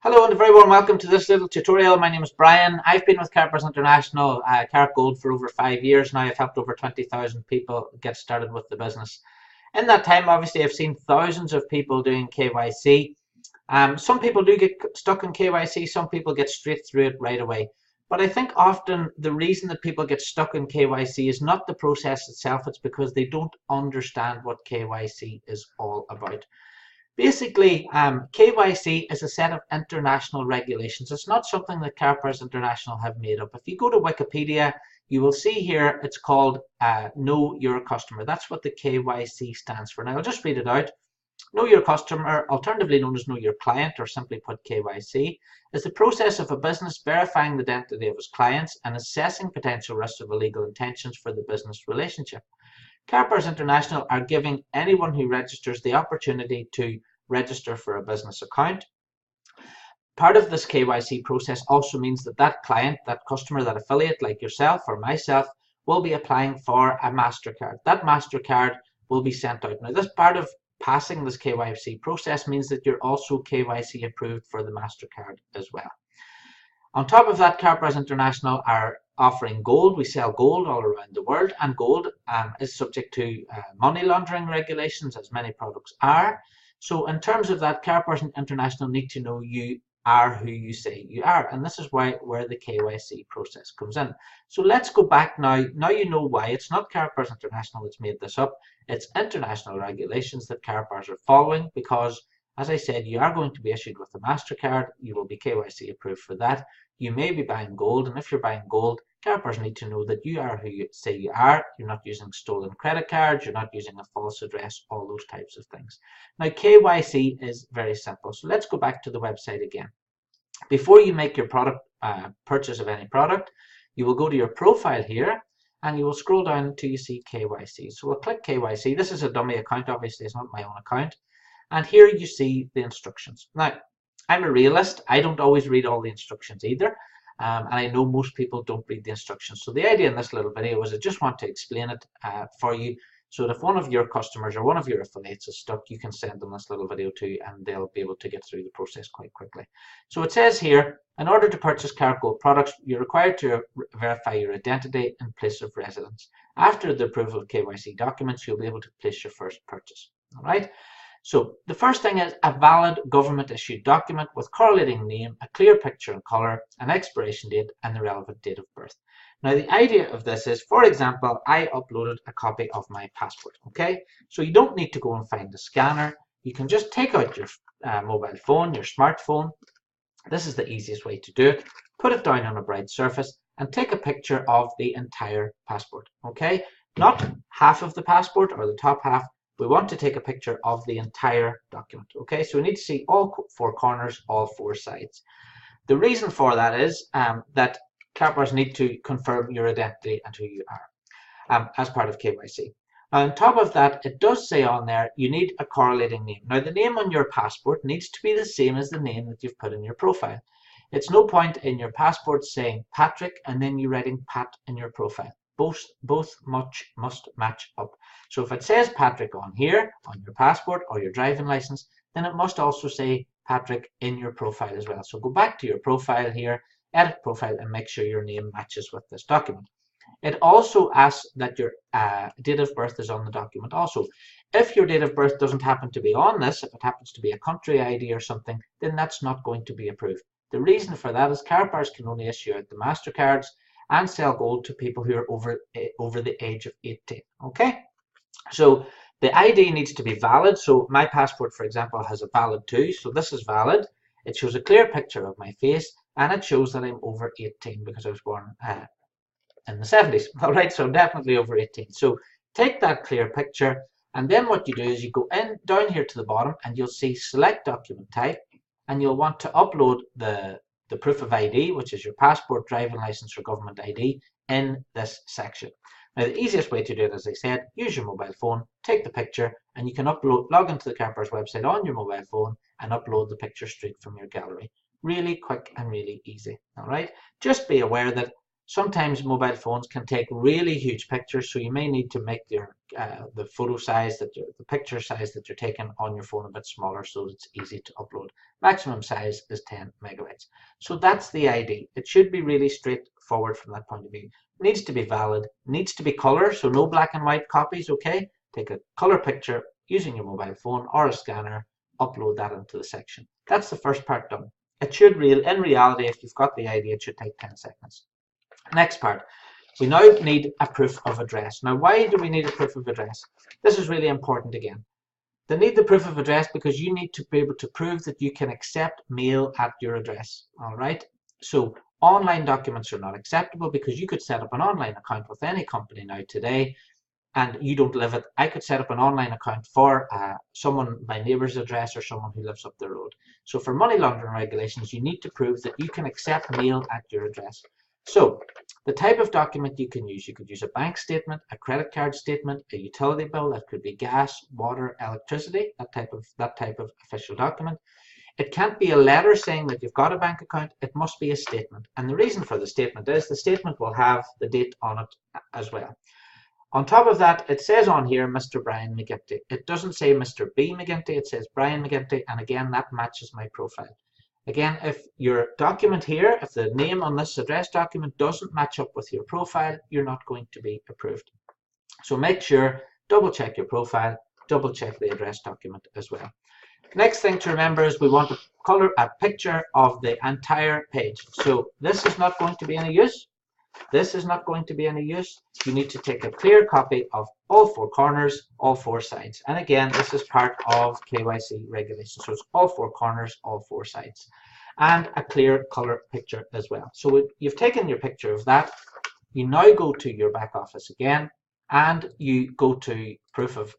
Hello and a very warm welcome to this little tutorial. My name is Brian. I've been with Karatbars International, Karatgold for over 5 years now. I've helped over 20,000 people get started with the business. In that time, obviously, I've seen thousands of people doing KYC. Some people do get stuck in KYC, some people get straight through it right away. But I think often the reason that people get stuck in KYC is not the process itself, it's because they don't understand what KYC is all about. Basically, KYC is a set of international regulations. It's not something that Karatbars International have made up. If you go to Wikipedia, you will see here it's called Know Your Customer. That's what the KYC stands for. Now, I'll just read it out. Know Your Customer, alternatively known as Know Your Client, or simply put KYC, is the process of a business verifying the identity of its clients and assessing potential risks of illegal intentions for the business relationship. Karatbars International are giving anyone who registers the opportunity to register for a business account. Part of this KYC process also means that that client, that customer, that affiliate like yourself or myself will be applying for a MasterCard. That MasterCard will be sent out. Now, this part of passing this KYC process means that you're also KYC approved for the MasterCard as well. On top of that, Karatbars International are offering gold. We sell gold all around the world, and gold is subject to money laundering regulations, as many products are. So in terms of that, Karatbars International need to know you are who you say you are, and this is where the KYC process comes in. So let's go back now. Now you know why. It's not Karatbars International that's made this up. It's international regulations that Karatbars are following because, as I said, you are going to be issued with a MasterCard. You will be KYC approved for that. You may be buying gold, and if you're buying gold, Karatbars need to know that you are who you say you are. You're not using stolen credit cards, you're not using a false address, all those types of things. Now, KYC is very simple. So let's go back to the website again. Before you make your product purchase of any product, you will go to your profile here, and you will scroll down until you see KYC. So we'll click KYC. This is a dummy account, obviously, it's not my own account. And here you see the instructions. Now, I'm a realist. I don't always read all the instructions either. And I know most people don't read the instructions. So the idea in this little video is I just want to explain it for you so that if one of your customers or one of your affiliates is stuck, you can send them this little video too, and they'll be able to get through the process quite quickly. So it says here, in order to purchase Karatgold products, you're required to verify your identity and place of residence. After the approval of KYC documents, you'll be able to place your first purchase. All right. So the first thing is a valid government issued document with correlating name, a clear picture and colour, an expiration date and the relevant date of birth. Now the idea of this is, for example, I uploaded a copy of my passport, okay? So you don't need to go and find a scanner. You can just take out your mobile phone, your smartphone. This is the easiest way to do it. Put it down on a bright surface and take a picture of the entire passport, okay? Not half of the passport or the top half. We want to take a picture of the entire document, okay? So we need to see all four corners, all four sides. The reason for that is that Karatbars need to confirm your identity and who you are as part of KYC. On top of that, it does say on there, you need a correlating name. Now, the name on your passport needs to be the same as the name that you've put in your profile. It's no point in your passport saying Patrick and then you writing Pat in your profile. Both must match up. So if it says Patrick on here, on your passport or your driving license, then it must also say Patrick in your profile as well. So go back to your profile here, edit profile, and make sure your name matches with this document. It also asks that your date of birth is on the document also. If your date of birth doesn't happen to be on this, if it happens to be a country ID or something, then that's not going to be approved. The reason for that is Karatbars can only issue out the MasterCards and sell gold to people who are over the age of 18. Okay, so the ID needs to be valid. So my passport, for example, has a valid too. So this is valid. It shows a clear picture of my face, and it shows that I'm over 18 because I was born in the 70s. All right, so I'm definitely over 18. So take that clear picture, and then what you do is you go down here to the bottom, and you'll see select document type, and you'll want to upload the proof of ID, which is your passport, driving license, or government ID, in this section. Now, the easiest way to do it, as I said, use your mobile phone, take the picture, and you can log into the Karatbars website on your mobile phone and upload the picture straight from your gallery. Really quick and really easy. All right. Just be aware that Sometimes mobile phones can take really huge pictures, so you may need to make your the photo size the picture size that you're taking on your phone a bit smaller so it's easy to upload. Maximum size is 10 megabytes. So that's the ID. It should be really straightforward from that point of view. Needs to be valid, needs to be color, so no black and white copies, okay? Take a color picture using your mobile phone or a scanner, upload that into the section. That's the first part done. It should in reality, if you've got the ID, it should take 10 seconds. Next part, we now need a proof of address. Now, why do we need a proof of address? This is really important again. They need the proof of address because you need to be able to prove that you can accept mail at your address. All right. So online documents are not acceptable because you could set up an online account with any company now today and you don't live it. I could set up an online account for someone, my neighbour's address or someone who lives up the road. So for money laundering regulations, you need to prove that you can accept mail at your address. So the type of document you can use, you could use a bank statement, a credit card statement, a utility bill, that could be gas, water, electricity, that type of official document. It can't be a letter saying that you've got a bank account, it must be a statement. And the reason for the statement is the statement will have the date on it as well. On top of that, it says on here, Mr. Brian McGinty. It doesn't say Mr. B. McGinty, it says Brian McGinty, and again, that matches my profile. Again, if your document here, if the name on this address document doesn't match up with your profile, you're not going to be approved. So make sure, double check your profile, double check the address document as well. Next thing to remember is we want to color a picture of the entire page. So this is not going to be any use. This is not going to be any use. You need to take a clear copy of all four corners, all four sides. And again, this is part of KYC regulations. So it's all four corners, all four sides. And a clear color picture as well. So you've taken your picture of that. You now go to your back office again and you go to proof of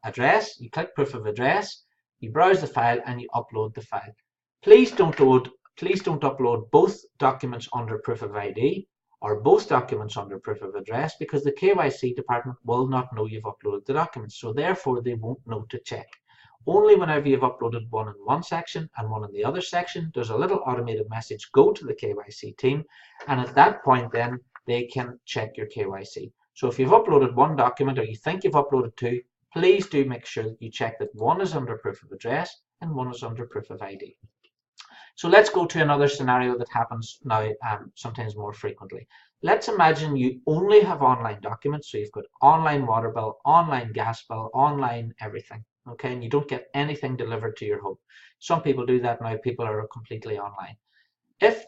address. You click proof of address, you browse the file and you upload the file. Please don't upload both documents under proof of ID or both documents under proof of address because the KYC department will not know you've uploaded the documents, so therefore they won't know to check. Only whenever you've uploaded one in one section and one in the other section, there's a little automated message go to the KYC team, and at that point then they can check your KYC. So if you've uploaded one document or you think you've uploaded two, please do make sure that you check that one is under proof of address and one is under proof of ID. So let's go to another scenario that happens now sometimes more frequently. Let's imagine you only have online documents, so you've got online water bill, online gas bill, online everything, okay, and you don't get anything delivered to your home. Some people do that now, people are completely online. If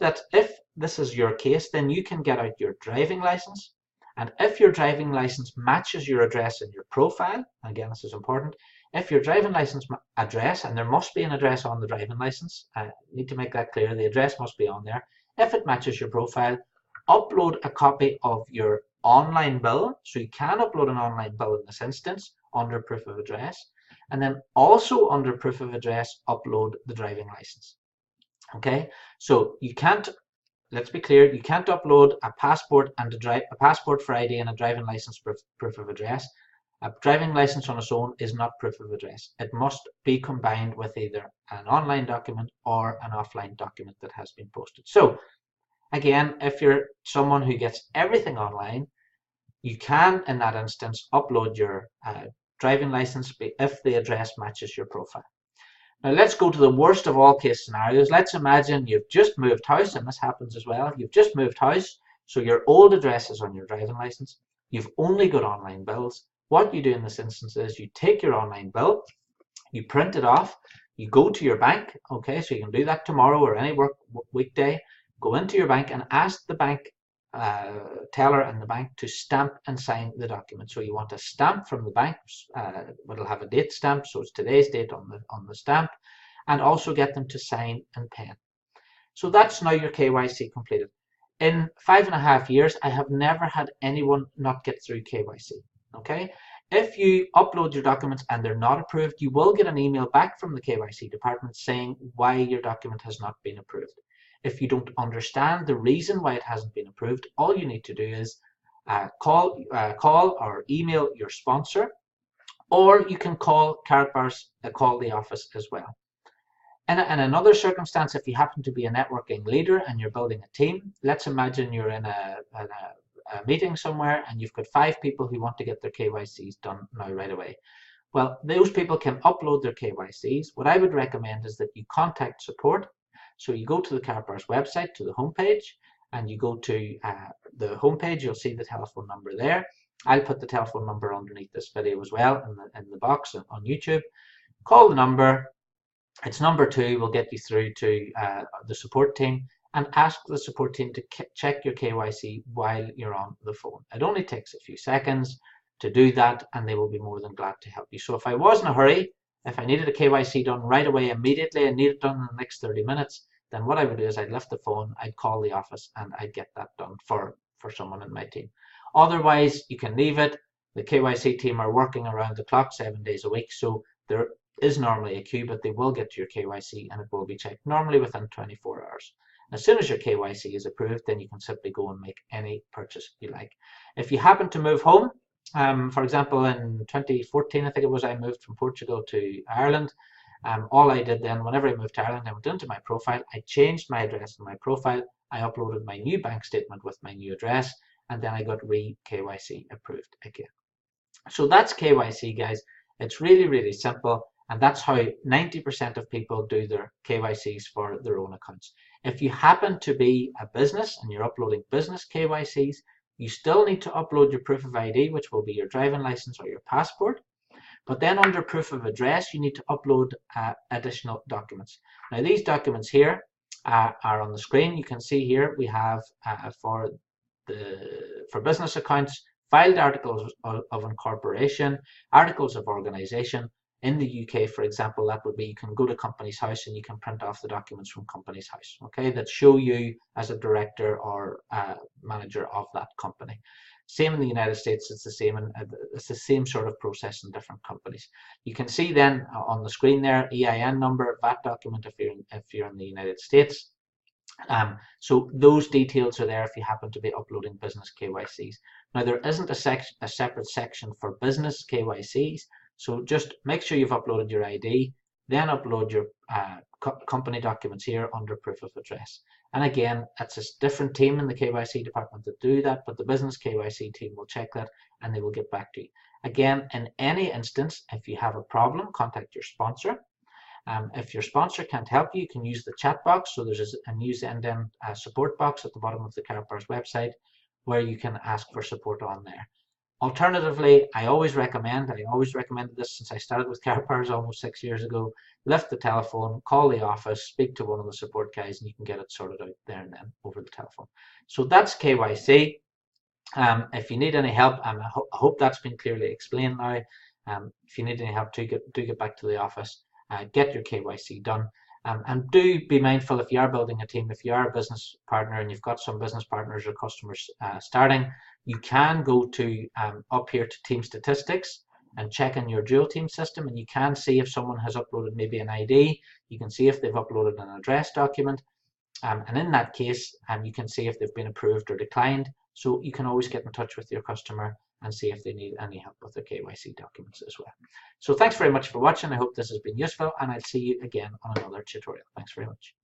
this is your case, then you can get out your driving license, and if your driving license matches your address in your profile, again this is important, if your driving license address, and there must be an address on the driving license, I need to make that clear, the address must be on there. If it matches your profile, upload a copy of your online bill. So you can upload an online bill in this instance under proof of address. And then also under proof of address, upload the driving license. Okay, so you can't, let's be clear, you can't upload a passport and a passport for ID and a driving license proof of address. A driving license on its own is not proof of address. It must be combined with either an online document or an offline document that has been posted. So again, if you're someone who gets everything online, you can, in that instance, upload your driving license if the address matches your profile. Now let's go to the worst of all case scenarios. Let's imagine you've just moved house, and this happens as well. You've just moved house, so your old address is on your driving license. You've only got online bills. What you do in this instance is you take your online bill, you print it off, you go to your bank, okay, so you can do that tomorrow or any weekday, go into your bank and ask the bank teller and the bank to stamp and sign the document. So you want a stamp from the bank, it'll have a date stamp, so it's today's date on the stamp, and also get them to sign and pen. So that's now your KYC completed. In 5.5 years, I have never had anyone not get through KYC. Okay, if you upload your documents and they're not approved, you will get an email back from the KYC department saying why your document has not been approved. If you don't understand the reason why it hasn't been approved, all you need to do is call or email your sponsor, or you can call Karatbars, call the office as well. In another circumstance, if you happen to be a networking leader and you're building a team, let's imagine you're in a meeting somewhere and you've got 5 people who want to get their KYCs done now right away. Well, those people can upload their KYCs. What I would recommend is that you contact support. So you go to the Karatbars website, to the homepage, and you go to the homepage. You'll see the telephone number there. I'll put the telephone number underneath this video as well in the box on YouTube. Call the number. It's number 2. Will get you through to the support team, and ask the support team to check your KYC while you're on the phone. It only takes a few seconds to do that, and they will be more than glad to help you. So if I was in a hurry, if I needed a KYC done right away, immediately, and needed it done in the next 30 minutes, then what I would do is I'd lift the phone, I'd call the office, and I'd get that done for someone in my team. Otherwise, you can leave it. The KYC team are working around the clock 7 days a week, so there is normally a queue, but they will get to your KYC and it will be checked normally within 24 hours. As soon as your KYC is approved, then you can simply go and make any purchase you like. If you happen to move home, for example, in 2014, I think it was, I moved from Portugal to Ireland. All I did then, whenever I moved to Ireland, I went into my profile, I changed my address in my profile, I uploaded my new bank statement with my new address, and then I got re-KYC approved again. So that's KYC, guys. It's really, really simple. And that's how 90% of people do their KYCs for their own accounts. If you happen to be a business and you're uploading business KYCs, you still need to upload your proof of ID, which will be your driving license or your passport. But then under proof of address, you need to upload additional documents. Now, these documents here are on the screen. You can see here we have for business accounts, filed articles of incorporation, articles of organization. In the UK, for example, that would be you can go to Companies House and you can print off the documents from Companies House, okay, that show you as a director or manager of that company. Same in the United States, it's the same, and it's the same sort of process in different companies. You can see then on the screen there, EIN number, VAT document if you're in the United States. So those details are there if you happen to be uploading business KYCs. Now, there isn't a separate section for business KYCs. So just make sure you've uploaded your ID, then upload your company documents here under proof of address. And again, it's a different team in the KYC department that do that, but the business KYC team will check that and they will get back to you. Again, in any instance, if you have a problem, contact your sponsor. If your sponsor can't help you, you can use the chat box. So there's a news end-to-end support box at the bottom of the Karatbars website where you can ask for support on there. Alternatively, I always recommended this since I started with Karatbars almost 6 years ago, lift the telephone, call the office, speak to one of the support guys, and you can get it sorted out there and then over the telephone. So that's KYC. If you need any help, I hope that's been clearly explained now. If you need any help, do get back to the office, get your KYC done. And do be mindful if you are building a team, if you are a business partner and you've got some business partners or customers starting, you can go to up here to team statistics and check in your dual team system, and you can see if someone has uploaded maybe an ID, you can see if they've uploaded an address document, and in that case you can see if they've been approved or declined. So you can always get in touch with your customer and see if they need any help with their KYC documents as well. So thanks very much for watching. I hope this has been useful, and I'll see you again on another tutorial. Thanks very much.